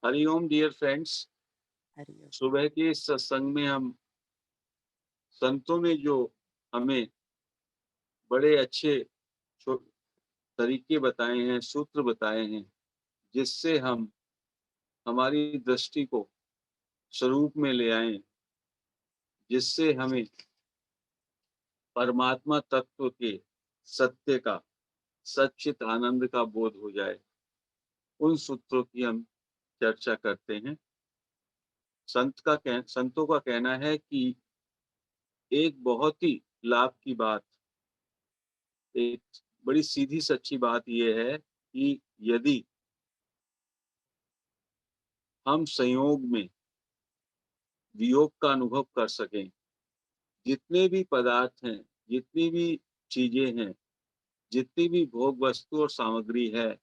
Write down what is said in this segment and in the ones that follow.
Hariom dear friends. Hariom. सुबह के इस सत्संग में हम संतों ने जो हमें बड़े अच्छे छो तरीके बताए हैं, सूत्र बताए हैं, जिससे हम हमारी दृष्टि को स्वरूप में ले आएँ, जिससे हमें परमात्मा तत्व के सत्य का, सच्चित आनंद का बोध हो जाए। उन सूत्रों की हम चर्चा करते हैं। संतों का कहना है कि एक बहुत ही लाभ की बात, एक बड़ी सीधी सच्ची बात ये है कि यदि हम संयोग में वियोग का अनुभव कर सकें, जितने भी पदार्थ हैं, जितनी भी चीज़ें हैं, जितनी भी भोग वस्तु और सामग्री है,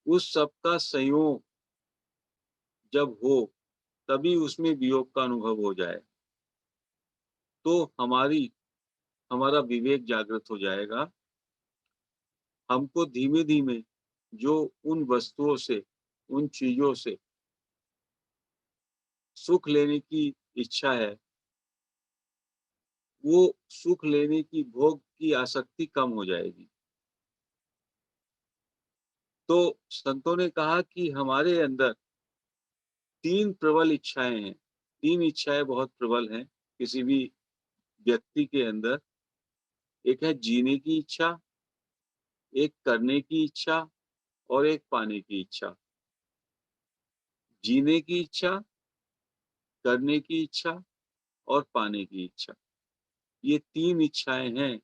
उस सब का संयोग जब हो, तभी उसमें वियोग का अनुभव हो जाए, तो हमारा विवेक जागृत हो जाएगा। हमको धीमे-धीमे जो उन वस्तुओं से, उन चीज़ों से सुख लेने की इच्छा है, वो सुख लेने की, भोग की आसक्ति कम हो जाएगी। तो संतों ने कहा कि हमारे अंदर 3 प्रबल इच्छाएँ हैं। 3 इच्छाएँ बहुत प्रबल हैं किसी भी व्यक्ति के अंदर। एक है जीने की इच्छा, एक करने की इच्छा और एक पाने की इच्छा। जीने की इच्छा, करने की इच्छा और पाने की इच्छा। ये 3 इच्छाएँ हैं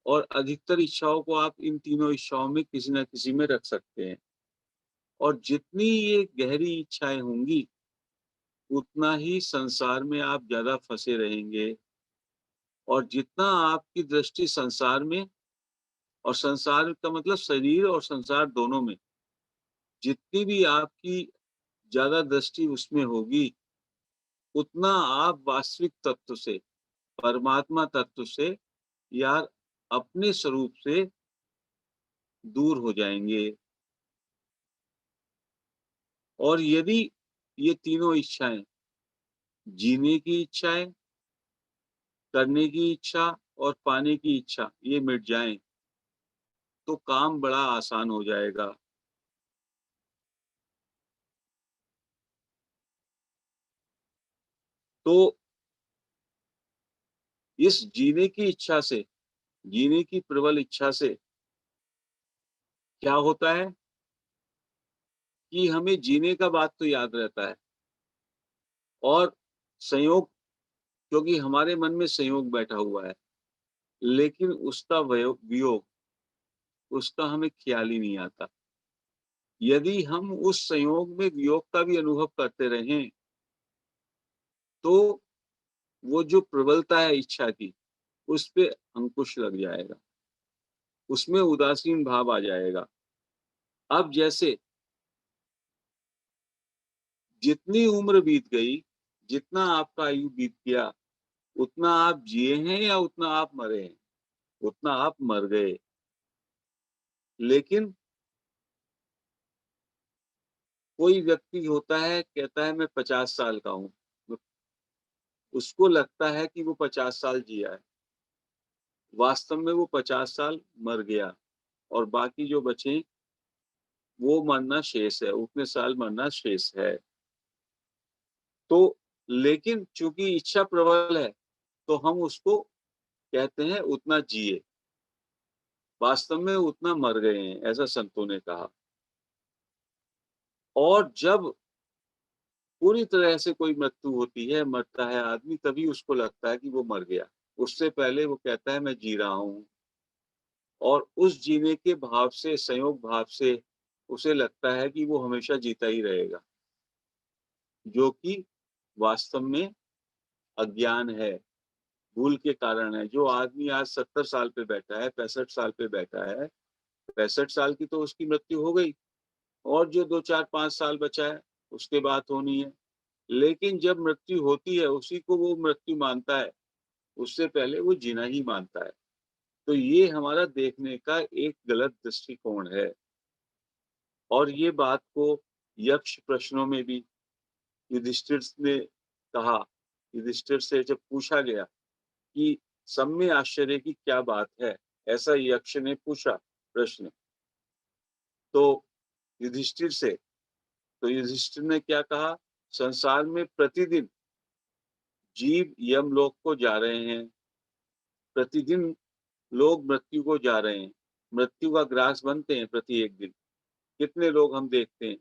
और अधिकतर इच्छाओं को आप इन तीनों इच्छाओं में किसी न किसी में रख सकते हैं। और जितनी ये गहरी इच्छाएँ होंगी, उतना ही संसार में आप ज़्यादा फँसे रहेंगे और जितना आपकी दृष्टि संसार में, और संसार का मतलब शरीर और संसार दोनों में, जितनी भी आपकी ज़्यादा दृष्टि उसमें होगी, उतना आप वास्तविक तत्व से, परमात्मा तत्व से या अपने स्वरूप से दूर हो जाएँगे। और यदि ये तीनों इच्छाएँ, जीने की इच्छाएँ, करने की इच्छा और पाने की इच्छा, ये मिट जाएँ, तो काम बड़ा आसान हो जाएगा। तो इस जीने की इच्छा से, जीने की प्रबल इच्छा से क्या होता है कि हमें जीने का बात तो याद रहता है और संयोग, क्योंकि हमारे मन में संयोग बैठा हुआ है, लेकिन उसका वियोग, उसका हमें ख्याल ही नहीं आता। यदि हम उस संयोग में वियोग का भी अनुभव करते रहें, तो वो जो प्रबलता है इच्छा की, उस पे अंकुश लग जाएगा, उसमें उदासीन भाव आ जाएगा। अब जैसे जितनी उम्र बीत गई, जितना आपका आयु बीत गया, उतना आप जिए हैं या उतना आप मरे हैं? उतना आप मर गए। लेकिन कोई व्यक्ति होता है, कहता है मैं 50 साल का हूँ, उ उसको लगता है कि वो 50 साल जिया है। वास्तव में वो 50 साल मर गया और बाकी जो बचे, वो मरना शेष है, उतने साल मरना शेष है। तो लेकिन चूँकि इच्छा प्रबल है, तो हम उसको कहते हैं उतना जिए, वास्तव में उतना मर गए हैं, ऐसा संतों ने कहा। और जब पूरी तरह से कोई मृत्यु होती है, मरता है आदमी, तभी उसको लगता है कि वो मर गया। उससे पहले वो कहता है मैं जी रहा हूँ और उस जीने के भाव से, संयोग भाव से उसे लगता है कि वो हमेशा जीता ही रहेगा, जो कि वास्तव में अज्ञान है, भूल के कारण है। जो आदमी आज 70 साल पे बैठा है, 65 साल पे बैठा है, 65 साल की तो उसकी मृत्यु हो गई और जो 2, 4, 5 साल बचा है, उसके बाद होनी है। लेकिन जब मृत्यु होती है, उसी को वो मृत्यु मानता है, उससे पहले वो जीना ही मानता है। तो ये हमारा देखने का एक गलत दृष्टिकोण है और ये बात को यक्ष प्रश्नों में भी युधिष्ठिर ने कहा, युधिष्ठिर से जब पूछा गया कि सब में आश्चर्य की क्या बात है, ऐसा यक्ष ने पूछा प्रश्न, तो युधिष्ठिर से, तो युधिष्ठिर ने क्या कहा, संसार में प्रतिदिन जीव यमलोक को जा रहे हैं, प्रतिदिन लोग मृत्यु को जा रहे हैं, मृत्यु का ग्रास बनते हैं प्रति एक दिन। कितने लोग हम देखते हैं,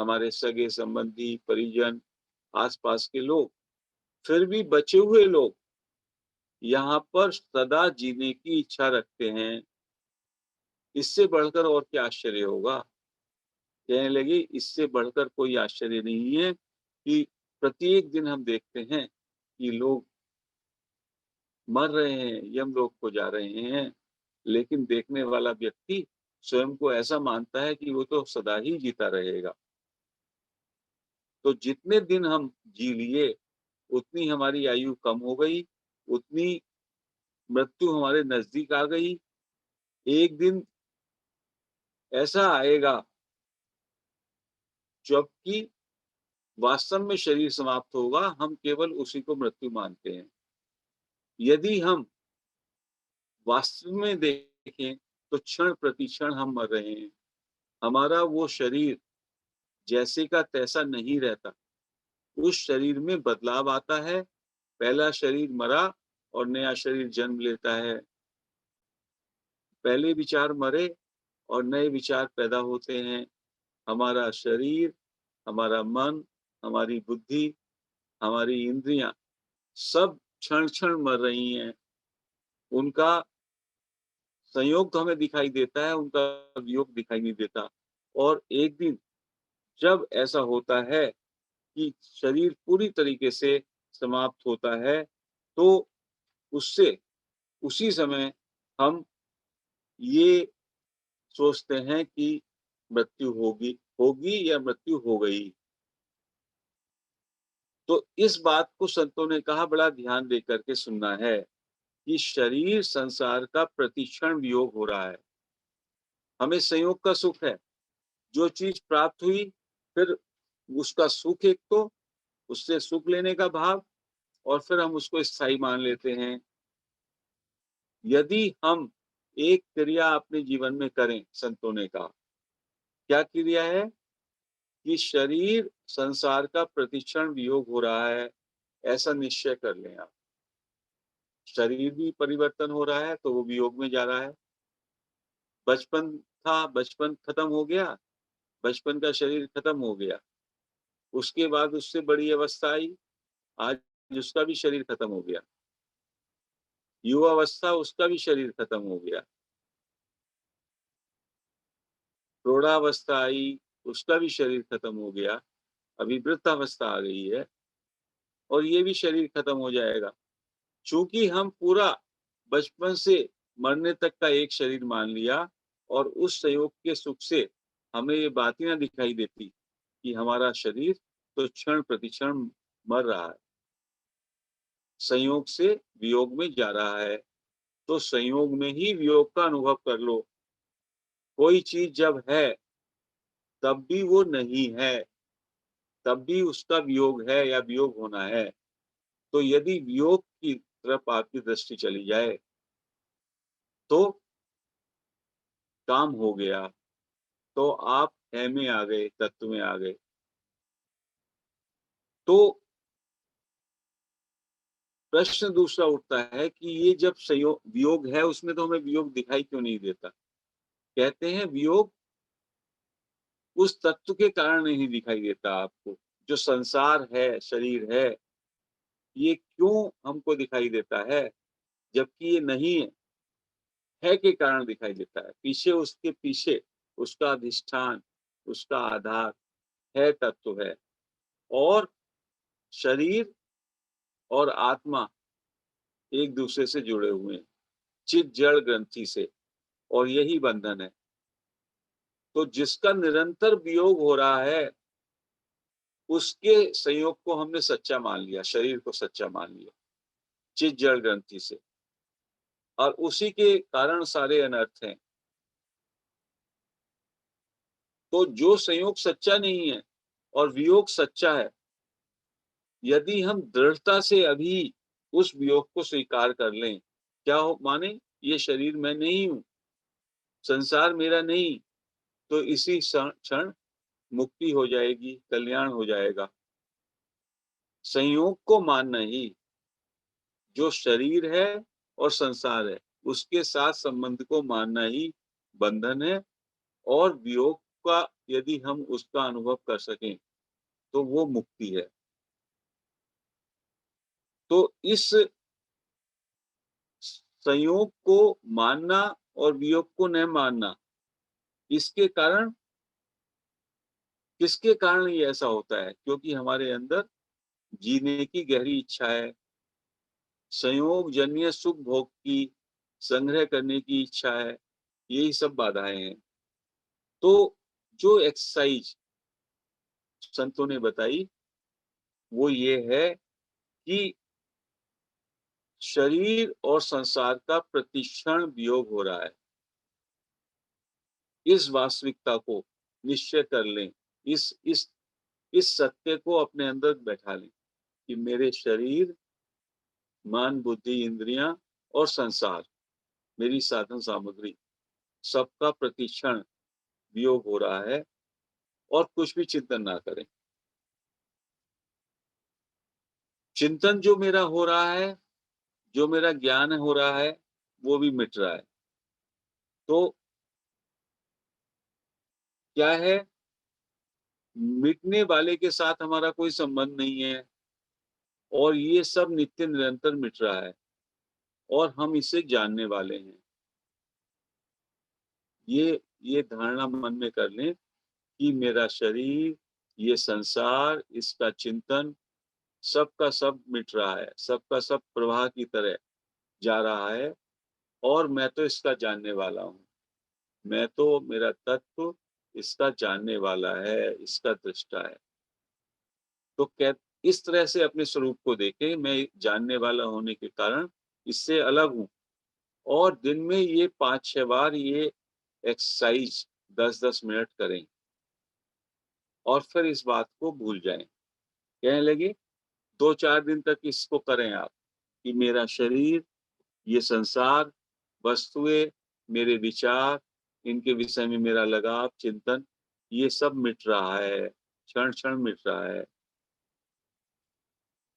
हमारे सगे संबंधी, परिजन, आस-पास के लोग, फिर भी बचे हुए लोग यहाँ पर सदा जीने की इच्छा रखते हैं। इससे बढ़कर और क्या आश्चर्य होगा? कहने लगे, इससे बढ़कर कोई आश्चर्य नहीं है कि प्रत्येक दिन हम देखते हैं कि लोग मर रहे हैं, यमलोक को जा रहे हैं, लेकिन देखने वाला व्यक्ति स्वयं को ऐसा मानता है कि वो तो सदा ही जीता रहेगा। तो जितने दिन हम जी लिए, उतनी हमारी आयु कम हो गई, उतनी मृत्यु हमारे नज़दीक आ गई। एक दिन ऐसा आएगा जबकि वास्तव में शरीर समाप्त होगा, हम केवल उसी को मृत्यु मानते हैं। यदि हम वास्तव में देखें, तो क्षण प्रति क्षण हम मर रहे हैं। हमारा वो शरीर जैसे का तैसा नहीं रहता। उस शरीर में बदलाव आता है, पहला शरीर मरा और नया शरीर जन्म लेता है। पहले विचार मरे और नए विचार पैदा होते हैं। हमारा शरीर, हमारा मन, हमारी बुद्धि, हमारी इंद्रियाँ सब क्षण-क्षण मर रही हैं। उनका संयोग तो हमें दिखाई देता है, उनका वियोग दिखाई नहीं देता। और एक दिन जब ऐसा होता है कि शरीर पूरी तरीके से समाप्त होता है, तो उससे उसी समय हम ये सोचते हैं कि मृत्यु होगी होगी या मृत्यु हो गई। तो इस बात को संतों ने कहा बड़ा ध्यान दे करके सुनना है कि शरीर संसार का प्रतिक्षण वियोग हो रहा है। हमें संयोग का सुख है, जो चीज़ प्राप्त हुई, फिर उसका सुख एक तो, उससे सुख लेने का भाव और फिर हम उसको स्थायी मान लेते हैं। यदि हम एक क्रिया अपने जीवन में करें, संतों ने कहा, क्या क्रिया है? कि शरीर संसार का प्रतिक्षण वियोग हो रहा है, ऐसा निश्चय कर लें आप। शरीर भी परिवर्तन हो रहा है, तो वो वियोग में जा रहा है। बचपन था, बचपन खत्म हो गया, बचपन का शरीर खत्म हो गया। उसके बाद उससे बड़ी अवस्था आई, आज उसका भी शरीर खत्म हो गया। युवावस्था, उसका भी शरीर खत्म हो गया। प्रौढ़ावस्था आई, उसका भी शरीर खत्म हो गया। अभी वृद्धावस्था आ गई है और ये भी शरीर खत्म हो जाएगा। चूँकि हम पूरा बचपन से मरने तक का एक शरीर मान लिया और उस संयोग के सुख से हमें ये बात ही ना दिखाई देती कि हमारा शरीर तो क्षण प्रतिक्षण मर रहा है, संयोग से वियोग में जा रहा है। तो संयोग में ही वियोग का अनुभव कर लो। कोई चीज़ जब है, तब भी वो नहीं है, तब भी उसका वियोग है या वियोग होना है। तो यदि वियोग की तरफ आपकी दृष्टि चली जाए, तो काम हो गया, तो आप है में आ गए, तत्व में आ गए। तो प्रश्न दूसरा उठता है कि ये जब संयोग वियोग है, उसमें तो हमें वियोग दिखाई क्यों नहीं देता? कहते हैं वियोग उस तत्व के कारण नहीं दिखाई देता आपको, जो संसार है, शरीर है, ये क्यों हमको दिखाई देता है, जबकि ये नहीं है के कारण दिखाई देता है। पीछे उसके पीछे उसका अधिष्ठान, उसका आधार है, तत्व है और शरीर और आत्मा एक दूसरे से जुड़े हुए हैं, चित जड़ ग्रंथि से और यही बंधन है। तो जिसका निरंतर वियोग हो रहा है, उसके संयोग को हमने सच्चा मान लिया, शरीर को सच्चा मान लिया, चित जड़ ग्रंथि से और उसी के कारण सारे अनर्थ हैं। तो जो संयोग सच्चा नहीं है, और वियोग सच्चा है। यदि हम दृढ़ता से अभी उस वियोग को स्वीकार कर लें, क्या हो माने ये शरीर मैं नहीं हूँ, संसार मेरा नहीं, तो इसी क्षण मुक्ति हो जाएगी, कल्याण हो जाएगा। संयोग को मानना ही, जो शरीर है और संसार है, उसके साथ संबंध को मानना ही बंधन है। और वियोग का यदि हम उसका अनुभव कर सकें, तो वो मुक्ति है। तो इस संयोग को मानना और वियोग को न मानना, इसके कारण किसके कारण ये ऐसा होता है? क्योंकि हमारे अंदर जीने की गहरी इच्छा है, संयोग जन्य सुख भोग की संग्रह करने की इच्छा है, यही सब बाधाएं हैं। तो जो एक्सरसाइज संतों ने बताई, वो ये है कि शरीर और संसार का प्रतिक्षण वियोग हो रहा है। इस वास्तविकता को निश्चय कर लें, इस सत्य को अपने अंदर बैठा लें कि मेरे शरीर, मन, बुद्धि, इंद्रियां और संसार, मेरी साधन सामग्री, सबका प्रतिक्षण वियोग हो रहा है। और कुछ भी चिंतन ना करें। चिंतन जो मेरा हो रहा है, जो मेरा ज्ञान हो रहा है, वो भी मिट रहा है। तो क्या है, मिटने वाले के साथ हमारा कोई संबंध नहीं है और ये सब नित्य निरंतर मिट रहा है और हम इसे जानने वाले हैं। ये धारणा मन में कर लें कि मेरा शरीर, ये संसार, इसका चिंतन, सब का सब मिट रहा है, सब का सब प्रवाह की तरह जा रहा है और मैं तो इसका जानने वाला हूँ। मैं तो, मेरा तत्व इसका जानने वाला है, इसका दृष्टा है। तो इस तरह से अपने स्वरूप को देखें, मैं जानने वाला होने के कारण इससे अलग हूँ। और दिन में ये 5-6 बार ये एक्सरसाइज 10-10 मिनट करें और फिर इस बात को भूल जाएँ। कहने लगे 2-4 दिन तक इसको करें आप कि मेरा शरीर, ये संसार, वस्तुएँ, मेरे विचार, इनके विषय में मेरा लगाव, चिंतन, ये सब मिट रहा है, क्षण-क्षण मिट रहा है।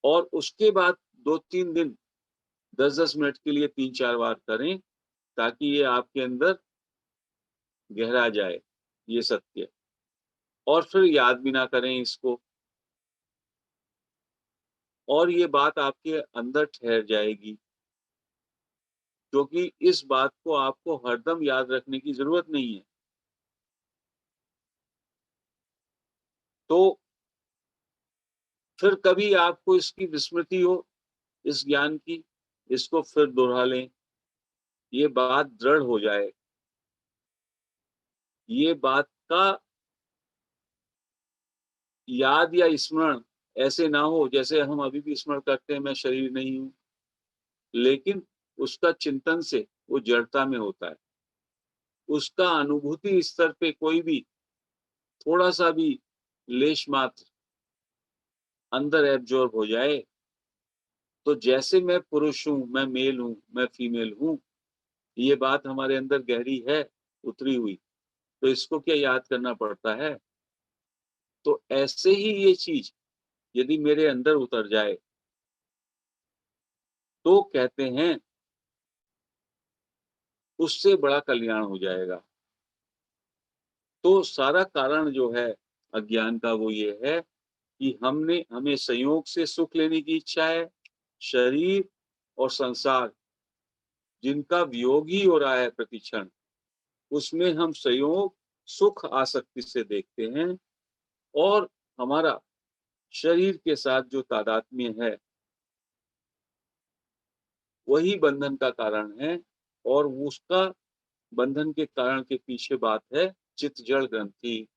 और उसके बाद 2-3 दिन 10-10 मिनट के लिए 3-4 बार करें, ताकि ये आपके अंदर गहरा जाए, ये सत्य। और फिर याद भी ना करें इसको और ये बात आपके अंदर ठहर जाएगी, क्योंकि इस बात को आपको हरदम याद रखने की ज़रूरत नहीं है। तो फिर कभी आपको इसकी विस्मृति हो, इस ज्ञान की, इसको फिर दोहरा लें, ये बात दृढ़ हो जाए। ये बात का याद या स्मरण ऐसे ना हो जैसे हम अभी भी स्मरण करते हैं, मैं शरीर नहीं हूँ, लेकिन उसका चिंतन से वो जड़ता में होता है। उसका अनुभूति स्तर पे कोई भी थोड़ा-सा भी लेश मात्र अंदर एब्ज़ॉर्ब हो जाए, तो जैसे मैं पुरुष हूँ, मैं मेल हूँ, मैं फीमेल हूँ, ये बात हमारे अंदर गहरी है, उतरी हुई, तो इसको क्या याद करना पड़ता है? तो ऐसे ही ये चीज़ यदि मेरे अंदर उतर जाए, तो कहते हैं उससे बड़ा कल्याण हो जाएगा। तो सारा कारण जो है अज्ञान का वो ये है कि हमें संयोग से सुख लेने की इच्छा है, शरीर और संसार जिनका वियोग ही हो रहा है प्रतिक्षण, उसमें हम संयोग, सुख आसक्ति से देखते हैं और हमारा शरीर के साथ जो तादात्म्य है, वही बंधन का कारण है और उसका बंधन के कारण के पीछे बात है चित्त जड़ ग्रंथि।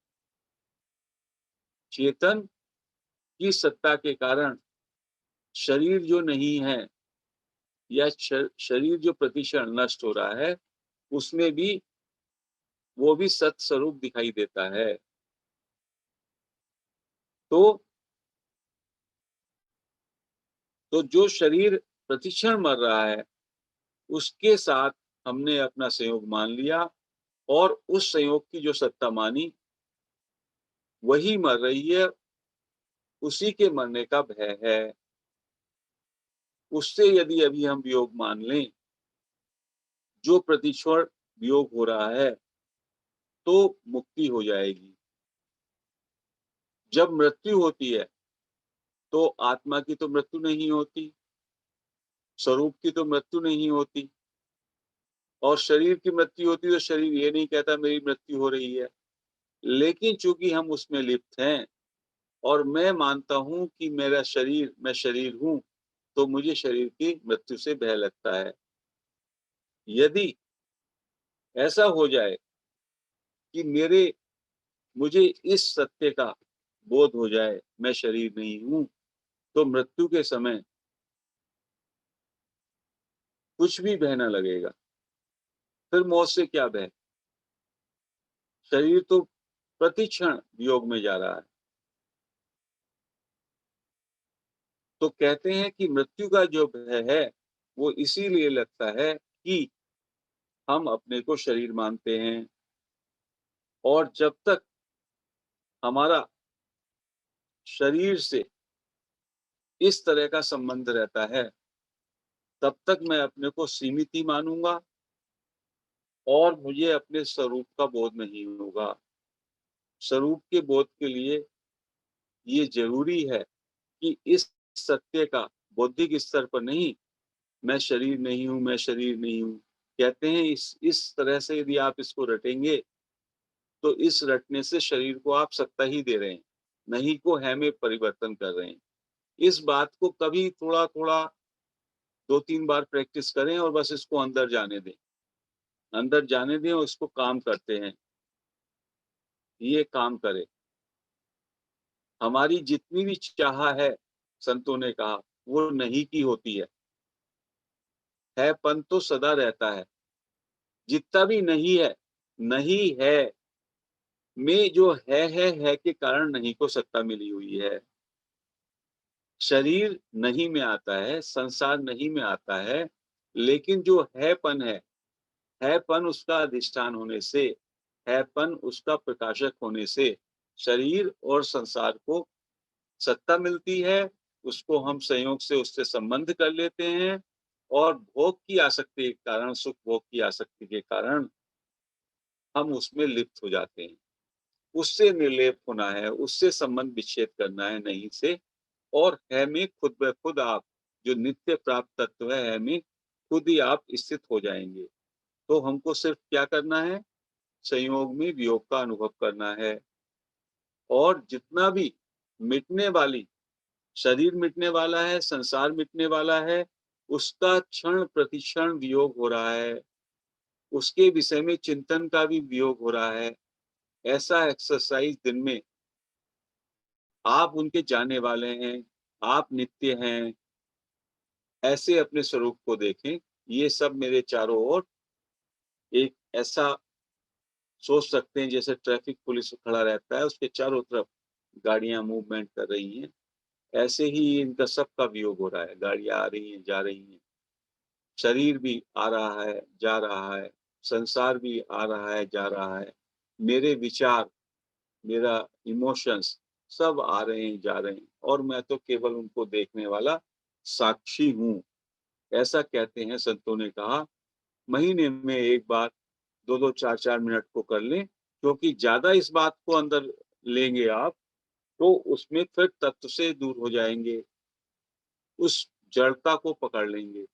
चेतन की सत्ता के कारण शरीर जो नहीं है या शरीर जो प्रतिक्षण नष्ट हो रहा है, उसमें भी वो भी सत स्वरूप दिखाई देता है। तो जो शरीर प्रतिक्षण मर रहा है, उसके साथ हमने अपना संयोग मान लिया और उस संयोग की जो सत्ता मानी, वही मर रही है, उसी के मरने का भय है। उससे यदि अभी हम वियोग मान लें, जो प्रतिक्षण वियोग हो रहा है, तो मुक्ति हो जाएगी। जब मृत्यु होती है, तो आत्मा की तो मृत्यु नहीं होती, स्वरूप की तो मृत्यु नहीं होती और शरीर की मृत्यु होती है तो शरीर ये नहीं कहता मेरी मृत्यु हो रही है। लेकिन चूँकि हम उसमें लिप्त हैं और मैं मानता हूँ कि मेरा शरीर, मैं शरीर हूँ, तो मुझे शरीर की मृत्यु से भय लगता है। यदि ऐसा हो जाए कि मुझे इस सत्य का बोध हो जाए, मैं शरीर नहीं हूँ, तो मृत्यु के समय कुछ भी भय ना लगेगा। फिर मौत से क्या भय? शरीर तो प्रतिक्षण वियोग में जा रहा है। तो कहते हैं कि मृत्यु का जो भय है, वो इसीलिए लगता है कि हम अपने को शरीर मानते हैं और जब तक हमारा शरीर से इस तरह का संबंध रहता है, तब तक मैं अपने को सीमित ही मानूँगा और मुझे अपने स्वरूप का बोध नहीं होगा। स्वरूप के बोध के लिए ये ज़रूरी है कि इस सत्य का बौद्धिक स्तर पर नहीं, मैं शरीर नहीं हूँ, मैं शरीर नहीं हूँ। कहते हैं इस तरह से यदि आप इसको रटेंगे, तो इस रटने से शरीर को आप सत्ता ही दे रहे हैं, नहीं को है में परिवर्तन कर रहे हैं। इस बात को कभी थोड़ा-थोड़ा 2-3 बार प्रैक्टिस करें और बस इसको अंदर जाने दें। अंदर जाने दें और इसको काम करते हैं, ये काम करे। हमारी जितनी भी चाह है, संतों ने कहा, वो नहीं की होती है। हैपन तो सदा रहता है। जितना भी नहीं है में जो है के कारण नहीं को सत्ता मिली हुई है। शरीर नहीं में आता है, संसार नहीं में आता है, लेकिन जो हैपन उसका अधिष्ठान होने से, हैपन उसका प्रकाशक होने से, शरीर और संसार को सत्ता मिलती है, उसको हम संयोग से उससे संबंध कर लेते हैं और भोग की आसक्ति के कारण, सुख भोग की आसक्ति के कारण हम उसमें लिप्त हो जाते हैं। उससे निर्लेप होना है, उससे संबंध विच्छेद करना है नहीं से और है में खुद ब खुद आप जो नित्य प्राप्त तत्व है में खुद ही आप स्थित हो जाएँगे। तो हमको सिर्फ क्या करना है? संयोग में वियोग का अनुभव करना है और जितना भी मिटने वाली शरीर मिटने वाला है, संसार मिटने वाला है, उसका क्षण प्रतिक्षण वियोग हो रहा है। उसके विषय में चिंतन का भी वियोग हो रहा है। ऐसा एक्सरसाइज़ दिन में आप उनके जानने वाले हैं, आप नित्य हैं, ऐसे अपने स्वरूप को देखें। ये सब मेरे चारों ओर एक ऐसा सोच सकते हैं जैसे ट्रैफिक पुलिस खड़ा रहता है, उसके चारों तरफ गाड़ियाँ मूवमेंट कर रही हैं। ऐसे ही इनका सबका वियोग हो रहा है, गाड़ियाँ आ रही हैं, जा रही हैं। शरीर भी आ रहा है, जा रहा है, संसार भी आ रहा है, जा रहा है। मेरे विचार, मेरा इमोशंस सब आ रहे हैं, जा रहे हैं और मैं तो केवल उनको देखने वाला साक्षी हूँ। ऐसा कहते हैं संतों ने कहा, महीने में 1 बार 2-2 4-4 मिनट को कर लें, क्योंकि ज़्यादा इस बात को अंदर लेंगे आप, तो उसमें फिर तत्व से दूर हो जाएँगे, उस जड़ता को पकड़ लेंगे।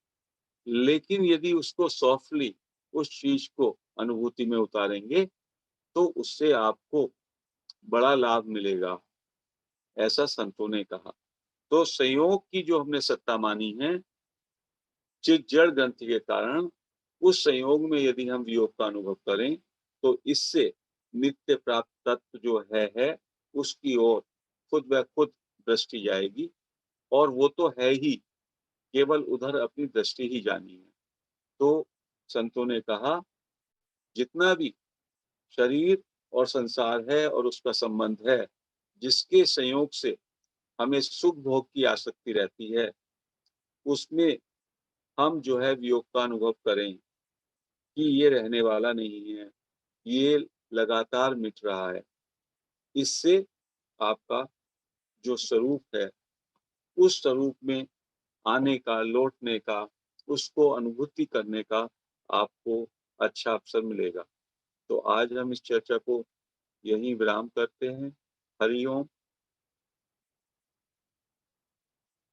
लेकिन यदि उसको सॉफ्टली उस चीज़ को अनुभूति में उतारेंगे, तो उससे आपको बड़ा लाभ मिलेगा, ऐसा संतों ने कहा। तो संयोग की जो हमने सत्ता मानी है, चित जड़ ग्रंथि के कारण, उस संयोग में यदि हम वियोग का अनुभव करें, तो इससे नित्य प्राप्त तत्व जो है, उसकी ओर खुद ब खुद दृष्टि जाएगी और वो तो है ही, केवल उधर अपनी दृष्टि ही जानी है। तो संतों ने कहा, जितना भी शरीर और संसार है और उसका संबंध है, जिसके संयोग से हमें सुख भोग की आसक्ति रहती है, उसमें हम जो है वियोग का अनुभव करें कि ये रहने वाला नहीं है, ये लगातार मिट रहा है। इससे आपका जो स्वरूप है, उस स्वरूप में आने का, लौटने का, उसको अनुभूति करने का आपको अच्छा अवसर मिलेगा। तो आज हम इस चर्चा को यहीं विराम करते हैं। हरि ओम।